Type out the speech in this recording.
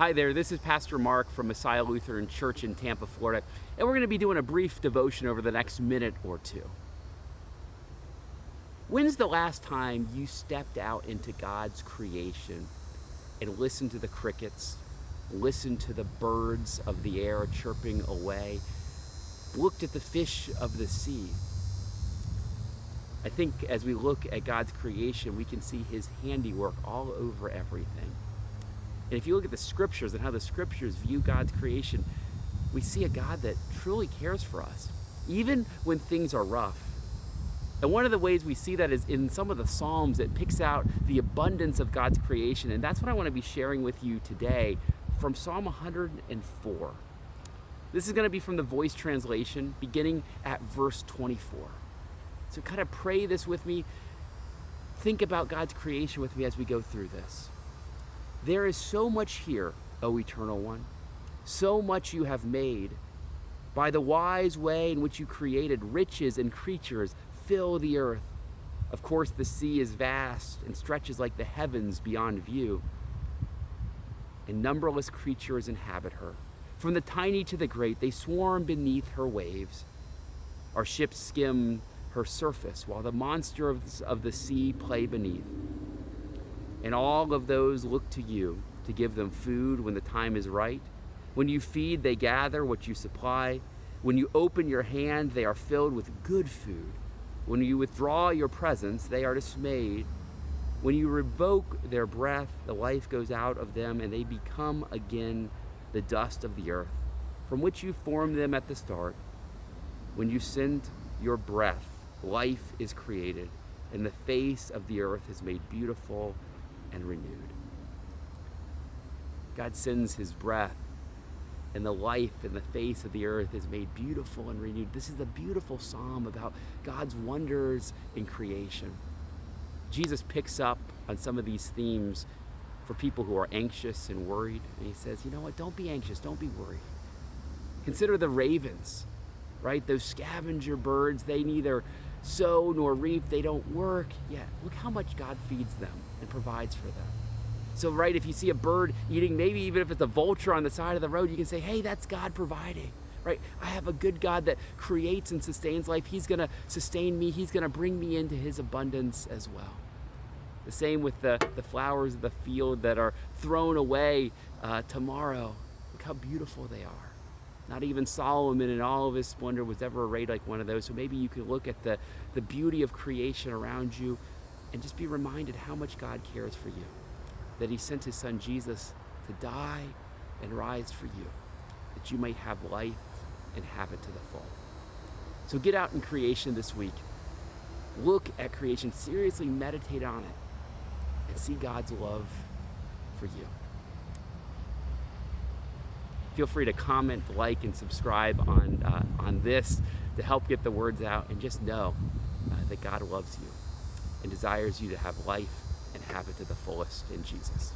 Hi there, this is Pastor Mark from Messiah Lutheran Church in Tampa, Florida, and we're going to be doing a brief devotion over the next minute or two. When's the last time you stepped out into God's creation and listened to the crickets, listened to the birds of the air chirping away, looked at the fish of the sea? I think as we look at God's creation, we can see His handiwork all over everything. And if you look at the scriptures and how the scriptures view God's creation, we see a God that truly cares for us, even when things are rough. And one of the ways we see that is in some of the Psalms. It picks out the abundance of God's creation. And that's what I want to be sharing with you today from Psalm 104. This is going to be from the Voice translation, beginning at verse 24. So kind of pray this with me. Think about God's creation with me as we go through this. There is so much here, O Eternal One, so much you have made. By the wise way in which you created riches and creatures fill the earth. Of course, the sea is vast and stretches like the heavens beyond view. And numberless creatures inhabit her. From the tiny to the great, they swarm beneath her waves. Our ships skim her surface while the monsters of the sea play beneath. And all of those look to you to give them food when the time is right. When you feed, they gather what you supply. When you open your hand, they are filled with good food. When you withdraw your presence, they are dismayed. When you revoke their breath, the life goes out of them, and they become again the dust of the earth, from which you formed them at the start. When you send your breath, life is created, and the face of the earth is made beautiful and renewed. God sends His breath, and the life and the face of the earth is made beautiful and renewed. This is a beautiful psalm about God's wonders in creation. Jesus picks up on some of these themes for people who are anxious and worried, and He says, you know what, don't be anxious, don't be worried. Consider the ravens, right? Those scavenger birds, they neither sow nor reap, they don't work, yet look how much God feeds them and provides for them. So right, if you see a bird eating, maybe even if it's a vulture on the side of the road, you can say, hey, that's God providing, right? I have a good God that creates and sustains life. He's gonna sustain me. He's gonna bring me into His abundance as well. The same with the flowers of the field that are thrown away tomorrow. Look how beautiful they are. Not even Solomon in all of his splendor was ever arrayed like one of those. So maybe you can look at the beauty of creation around you and just be reminded how much God cares for you. That He sent His Son Jesus to die and rise for you, that you might have life and have it to the full. So get out in creation this week. Look at creation, seriously meditate on it, and see God's love for you. Feel free to comment, like, and subscribe on this to help get the words out, and just know that God loves you and desires you to have life and have it to the fullest in Jesus.